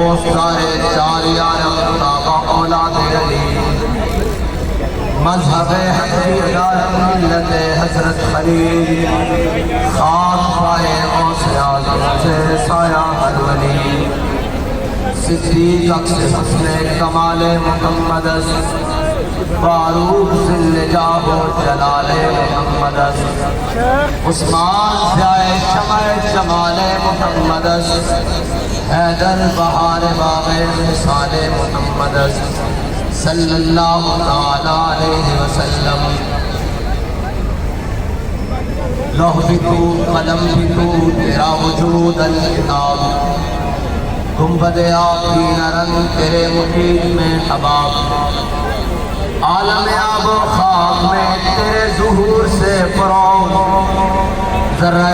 دوستدار چار یارم تابع اولاد علی مذہب حنفی دارم ملت حضرت خلیل خاک پائے غوث اعظم سے سایہ ہر ولی صدیق اکس حسن کمال محمد فاروق ذل جاہ و جلال محمد عثمان ضیاء شمع جمال محمد حیدر بہار باغ مثال محمد صلی اللہ علیہ وسلم لوح بھی تو قلم بھی تو تیرا وجود الکتاب گنبد آفین رنگ تیرے محیط میں حباب عالم آب و خاک میں تیرے ظہور سے فروغ ذرہ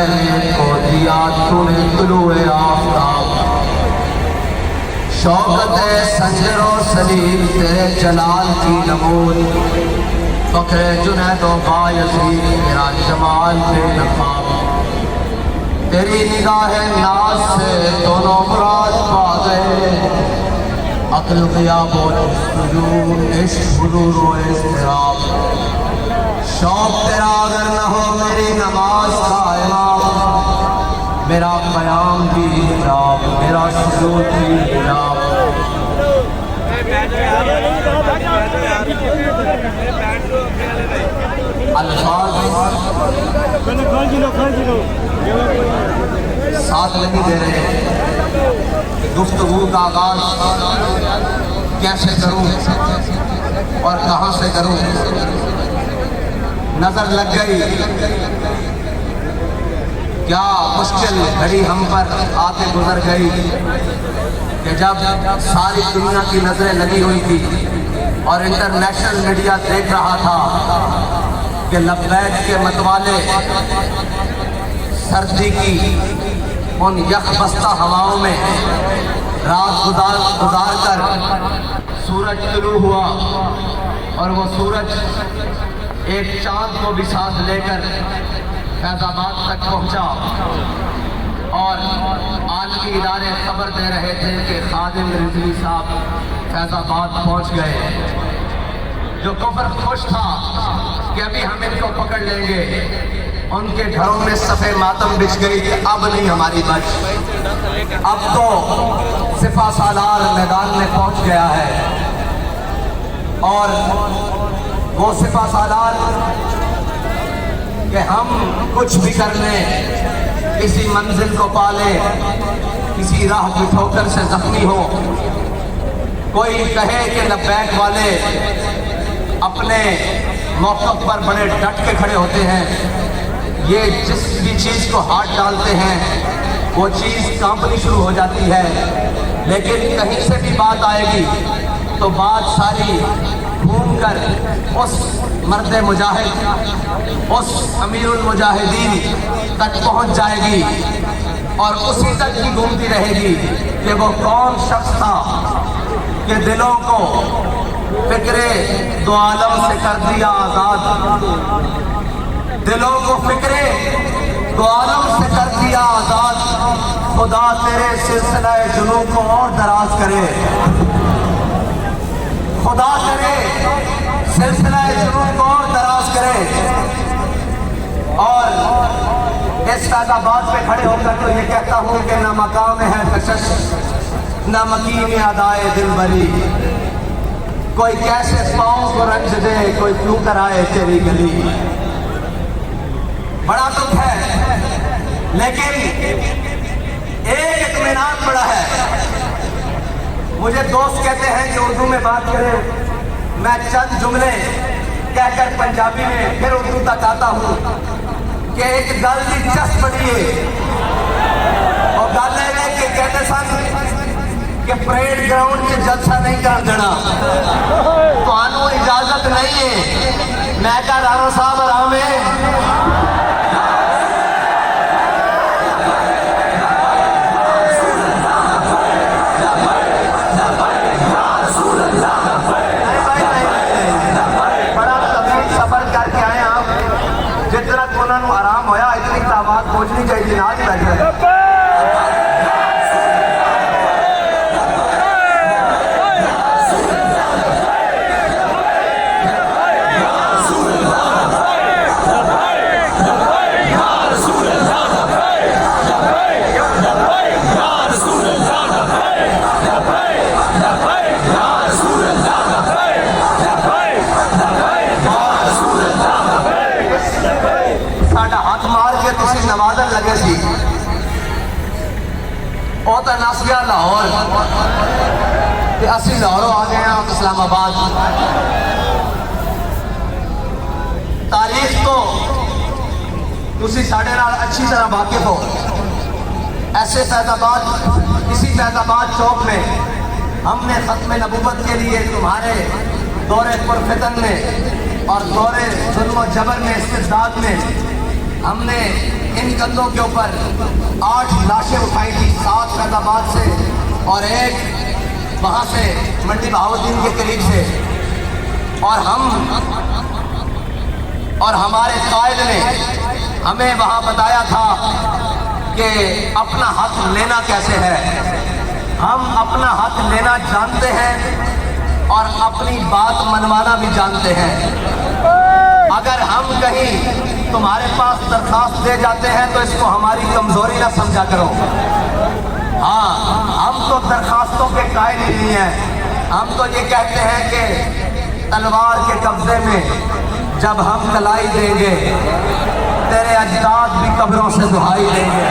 کو دیا تو نے طلوع آفتاب شوکت سنجر و سلیم تیرے جلال کی نمود فخر جنید و بایزید میرا جمال بے نقاب تیری نگاہ ناز سے دونوں مراد پا گئے عقل غیاب و جنون عشق حضور و اضطراب شوق تیرا اگر نہ ہو میری نماز کا امام میرا قیام بھی حجاب میرا سجود بھی حجاب الفاظ ساتھ نہیں دے رہے گفتگو کا آغاز کیسے کروں اور کہاں سے کروں نظر لگ گئی کیا مشکل گھڑی ہم پر آتے گزر گئی کہ جب ساری دنیا کی نظریں لگی ہوئی تھی اور انٹرنیشنل میڈیا دیکھ رہا تھا کہ لبیک کے متوالے سردی کی ان یخ بستہ ہواؤں میں رات گزار کر سورج طلوع ہوا اور وہ سورج ایک چاند کو بھی ساتھ لے کر فیض آباد تک پہنچا اور عالمی ادارے خبر دے رہے تھے کہ خادم رضوی صاحب فیض آباد پہنچ گئے جو کفر خوش تھا کہ ابھی ہم ان کو پکڑ لیں گے ان کے گھروں میں صفِ ماتم بچھ گئی کہ اب نہیں ہماری بچ اب تو سپہ سالار میدان میں پہنچ گیا ہے اور وہ سپہ سالار کہ ہم کچھ بھی کر لیں کسی منزل کو پالیں کسی راہ کی ٹھوکر سے زخمی ہو کوئی کہے کہ لبیک والے اپنے موقف پر بڑے ڈٹ کے کھڑے ہوتے ہیں یہ جس بھی چیز کو ہاتھ ڈالتے ہیں وہ چیز کانپنی شروع ہو جاتی ہے لیکن کہیں سے بھی بات آئے گی تو بات ساری گھوم کر اس مرد مجاہد اس امیر المجاہدین تک پہنچ جائے گی اور اسی تک کی گھومتی رہے گی کہ وہ کون شخص تھا کہ دلوں کو فکر دو عالم سے کر دیا آزاد دلوں کو فکر دو عالم سے کر دیا آزاد خدا تیرے سلسلہ جنوں کو اور دراز کرے خدا تیرے سلسلہ جنوں کو اور دراز کرے اور اس فیض آباد پہ کھڑے ہو کر تو یہ کہتا ہوں کہ نہ مقام ہے کشش نہ مکین ادائے دل بری کوئی کیسے پاؤں کو رنج دے کوئی کیوں کر آئے تیری گلی بڑا دکھ ہے لیکن ایک اطمینان بڑا ہے مجھے دوست کہتے ہیں کہ اردو میں بات کریں میں چند جملے کہہ کر پنجابی میں پھر اردو تک آتا ہوں کہ ایک گل کی چسپ بڑی ہے اور گل ہے کہ کہتے سن کہ پریڈ گراؤنڈ کے جلسہ نہیں کر دینا تو آنو اجازت نہیں ہے میں کہا رانا صاحب آرام ہے آرام ہویا اتنی آواز پہنچنی چاہیے نہ ہی بیٹھ رہے کہ اسی لاہوروں آ گئے ہیں اسلام آباد. تاریخ تو تسی ساڑھے نال اچھی طرح واقف ہو. ایسے فیض آباد اسی فیض آباد چوک میں ہم نے ختم نبوت کے لیے تمہارے دور پرفتن میں اور دور ظلم و جبر میں استبداد میں ہم نے ان کندھوں کے اوپر 8 لاشیں اٹھائی تھی، 7 فیض آباد سے اور 1 وہاں سے منڈی بہاؤالدین کے قریب سے. اور ہمارے قائد نے ہمیں وہاں بتایا تھا کہ اپنا حق لینا کیسے ہے. ہم اپنا حق لینا جانتے ہیں اور اپنی بات منوانا بھی جانتے ہیں. اگر ہم کہیں تمہارے پاس درخواست دے جاتے ہیں تو اس کو ہماری کمزوری نہ سمجھا کرو. ہاں، ہم تو درخواستوں کے قائل ہی نہیں ہیں. ہم تو یہ کہتے ہیں کہ تلوار کے قبضے میں جب ہم کلائی دیں گے تیرے اجداد بھی قبروں سے دہائی دیں گے.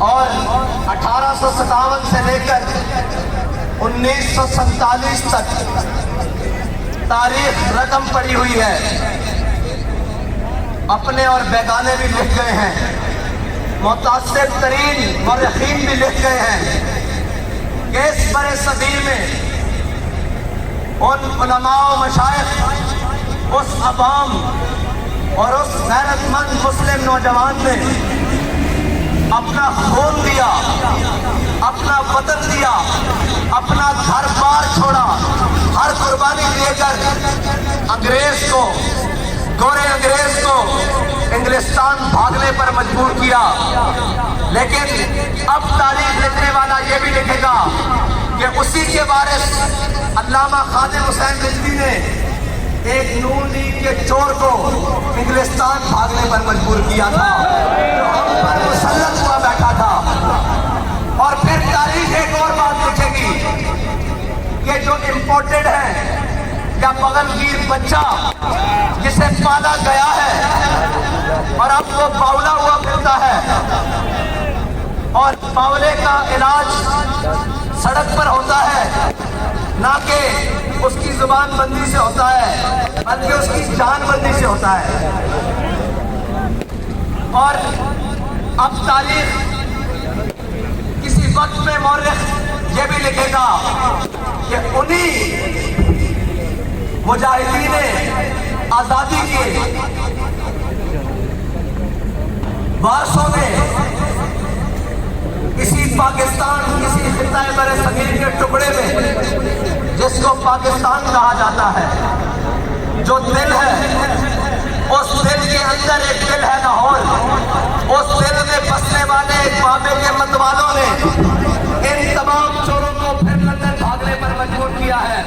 اور 1857 سے لے کر 1947 تک تاریخ رقم پڑی ہوئی ہے. اپنے اور بیگانے بھی لکھ گئے ہیں، متعصب ترین مورخین بھی لکھ گئے ہیں کہ اس برِ صغیر میں ان علماء و مشائخ، اس عوام اور اس غیرت مند مسلم نوجوان نے اپنا خون دیا، اپنا وطن دیا، اپنا گھر بار چھوڑا، ہر قربانی دے کر انگریز کو، گورے انگریز کو انگلستان بھاگنے پر مجبور کیا. لیکن اب تاریخ لکھنے والا یہ بھی لکھے گا کہ اسی کے وارث علامہ خادم حسین رضوی نے ایک نون لیگ کے چور کو انگلستان بھاگنے پر مجبور کیا تھا، جو ہم پر مسلط ہوا بیٹھا تھا. اور پھر تاریخ ایک اور بات لکھے گی کہ جو امپورٹڈ ہے یا بغلگیر بچہ جسے پالا گیا ہے اور اب وہ باولا ہوا پھرتا ہے، اور باولے کا علاج سڑک پر ہوتا ہے، نہ کہ اس کی زبان بندی سے ہوتا ہے بلکہ اس کی جان بندی سے ہوتا ہے. اور اب تاریخ کسی وقت میں مورخ یہ بھی لکھے گا کہ انہی مجاہدین آزادی کے وارثوں نے کسی پاکستان، کسی خطہ برِ صغیر کے ٹکڑے میں جس کو پاکستان کہا جاتا ہے، جو دل ہے، اس دل کے اندر ایک دل ہے لاہور. اس دل میں بسنے والے ایک بابے کے متوالوں نے ان تمام چوروں کو پھر لندن بھاگنے پر مجبور کیا ہے.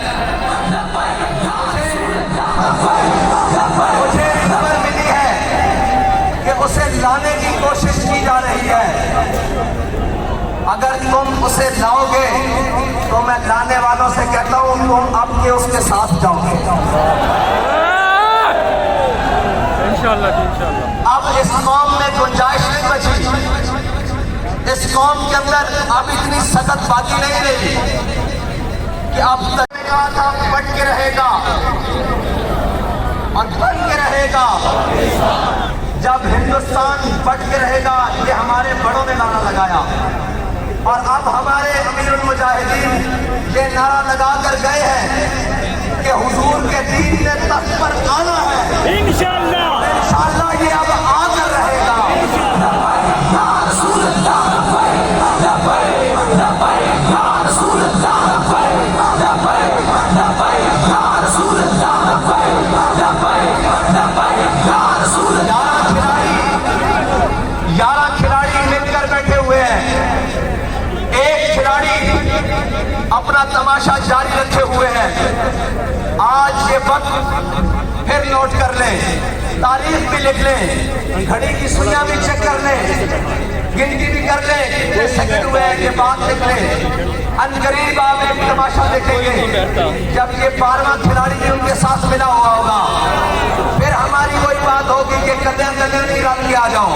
مجھے خبر ملی ہے کہ اسے لانے کی کوشش کی جا رہی ہے. اگر تم اسے لاؤ گے تو میں لانے والوں سے کہتا ہوں تم اب کے اس کے ساتھ جاؤ گے. انشاءاللہ. اب اس قوم میں گنجائش نہیں بچی. اس قوم کے اندر اب اتنی سخت باقی نہیں رہی کہ اب تک کہا تھا بٹ کے رہے گا اور بن کے رہے گا. جب ہندوستان بٹ کے رہے گا، یہ ہمارے بڑوں نے نعرہ لگایا، اور اب ہمارے امیر المجاہدین یہ نعرہ لگا کر گئے ہیں کہ حضور کے دین نے تخت پر آنا ہے. انشاءاللہ یہ اب آ کر رہے گا. اپنا تماشا جاری رکھے ہوئے ہیں. آج یہ وقت پھر نوٹ کر لیں تاریخ بھی لکھ لیں، گھڑی کی سوئیاں بھی چیک کر لیں، گنتی بھی کر لیں کتنے سیکنڈ ہوئے ہیں، یہ بات لکھ لیں۔ ان قریب آپ ایک تماشا دیکھیں گے، جب یہ 12واں کھلاڑی بھی ان کے ساتھ ملا ہوا ہوگا، پھر ہماری وہی بات ہوگی کہ قدم قدم کی رات کے آ جاؤ۔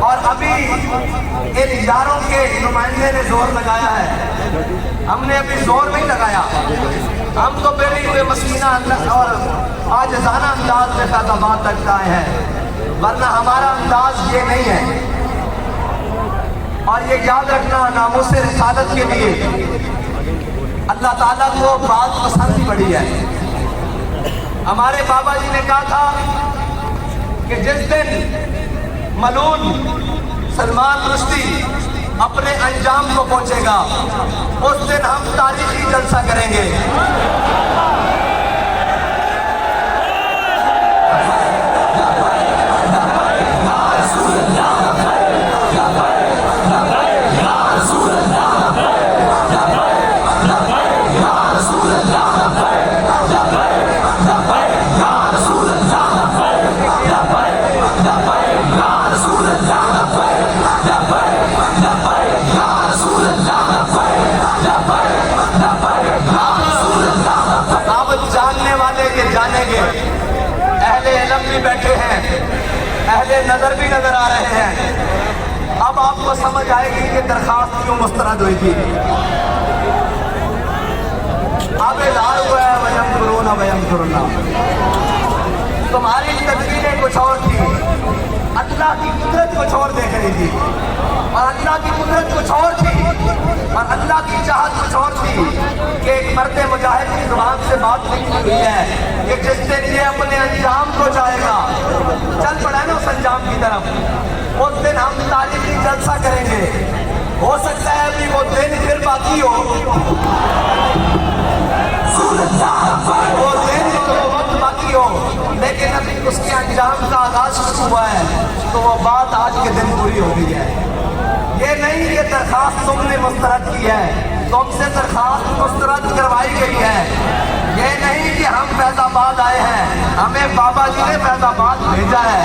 اور ابھی ان یاروں کے نمائندے نے زور لگایا ہے، ہم نے ابھی زور نہیں لگایا، ہم تو بیٹھے ہوئے مسکینہ اور عاجزانہ انداز میں خطابات تک آئے ہیں، ورنہ ہمارا انداز یہ نہیں ہے۔ اور یہ یاد رکھنا، ناموس رسالت کے لیے اللہ تعالیٰ کو بات پسند بڑی ہے۔ ہمارے بابا جی نے کہا تھا کہ جس دن ملعون سلمان رشدی اپنے انجام کو پہنچے گا، اس دن ہم تاریخی جلسہ کریں گے۔ اہل علم بھی بیٹھے ہیں، اہل نظر بھی نظر آ رہے ہیں۔ اب آپ کو سمجھ آئے گی کہ درخواست کیوں مسترد ہوئی تھی۔ اب اظہار ہوا ہے وَيَمْكُرُونَ وَيَمْكُرُ تمہاری تدبیریں کچھ اور تھی، اللہ کی قدرت کچھ اور دیکھ رہی تھی، اور اللہ کی قدرت کچھ اور تھی، اور اللہ کی چاہت کچھ اور تھی کہ ایک مرد مجاہد کی زبان سے بات نکلی ہوئی ہے کہ جس دن یہ اپنے انجام کو جائے گا، چل پڑا ہے نا اس انجام کی طرف، اس دن ہم تاریخی جلسہ کریں گے۔ ہو سکتا ہے ابھی وہ دن پھر باقی ہو، وہ دن تو وقت باقی ہو، لیکن ابھی اس کے انجام کا آغاز شروع ہوا ہے، تو وہ بات آج کے دن پوری ہو گئی ہے۔ یہ نہیں کہ درخواست تم نے مسترد کی ہے، تم سے درخواست مسترد کروائی گئی ہے۔ یہ نہیں کہ ہم فیض آباد آئے ہیں، ہمیں بابا جی نے فیض آباد بھیجا ہے۔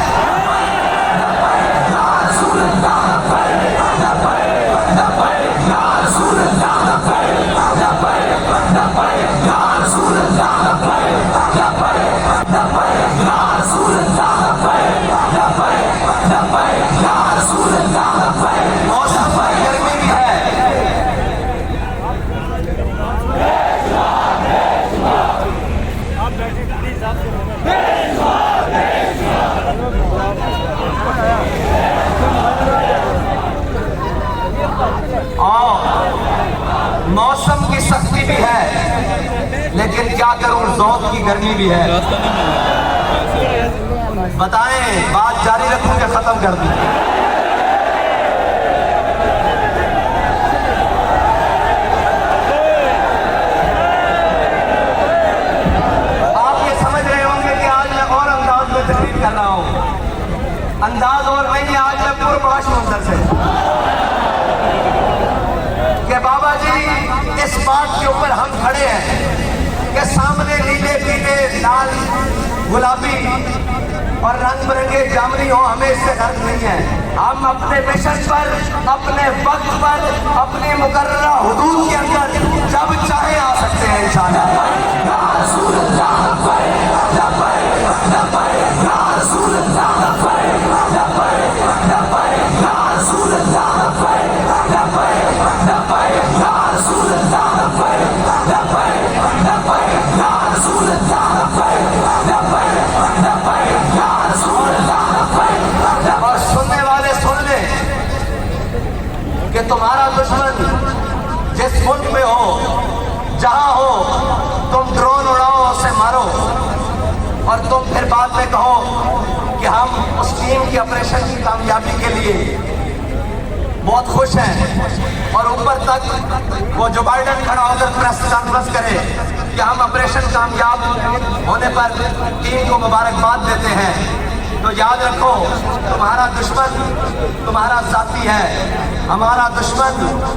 موسم کی سختی بھی ہے، لیکن کیا کروں ذوق کی گرمی بھی ہے۔ بتائیں بات جاری رکھوں کہ ختم کر دوں؟ آپ یہ سمجھ رہے ہوں گے کہ آج میں اور انداز میں تقریر کر رہا ہوں، انداز اور نہیں، آج میں پرباش منظر سے کہ بابا جی اس بات کے اوپر ہم کھڑے ہیں کہ سامنے نیلے پیلے لال گلابی اور رنگ برنگے جامنی ہو، ہمیں اس سے غرض نہیں ہے۔ ہم اپنے مشن پر، اپنے وقت پر، اپنی مقررہ حدود کے اندر جب چاہے آ سکتے ہیں انشاءاللہ۔ اور سننے والے سن لیں کہ تمہارا دشمن جس ملک میں ہو، جہاں ہو، تم ڈرون اڑاؤ، اسے مارو، اور تم پھر بعد میں کہو کہ ہم اس ٹیم کی آپریشن کی کامیابی کے لیے بہت خوش ہیں، اور اوپر تک وہ جو بائیڈن کھڑا ہو کر پریس کانفرنس کرے کہ ہم آپریشن کامیاب ہونے پر ٹیم کو مبارکباد دیتے ہیں۔ تو یاد رکھو تمہارا دشمن تمہارا ذاتی ہے، ہمارا دشمن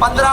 15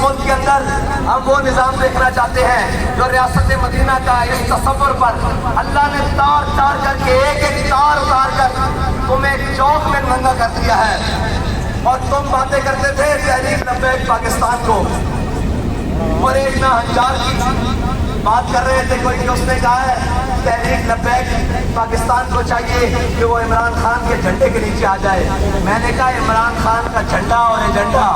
ملک کے اندر ہم وہ نظام دیکھنا چاہتے ہیں جو ریاست مدینہ کا اس تصور پر اللہ نے تار تار کر کے ایک ایک تار اتار کر تمہیں ایک چوک میں ننگا کر دیا ہے، اور تم باتیں کرتے تھے تحریک لبیک پاکستان کو، اور ایک نہ ہنجار کی بات کر رہے تھے کوئی کہ اس نے کہا ہے تحریک لبیک پاکستان کو چاہیے کہ وہ عمران خان کے جھنڈے کے نیچے آ جائے۔ میں نے کہا عمران خان کا جھنڈا اور ایجنڈا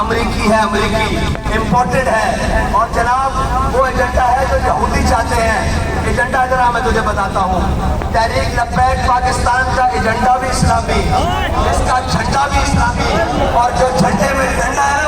امریکی ہے، امریکی امپورٹڈ ہے، اور جناب وہ ایجنڈا ہے جو یہودی چاہتے ہیں۔ ایجنڈا ذرا میں تجھے بتاتا ہوں، تحریک لبیک پاکستان کا ایجنڈا بھی اسلامی، اس کا جھنڈا بھی اسلامی، اور جو جھنڈے میں ڈنڈا ہے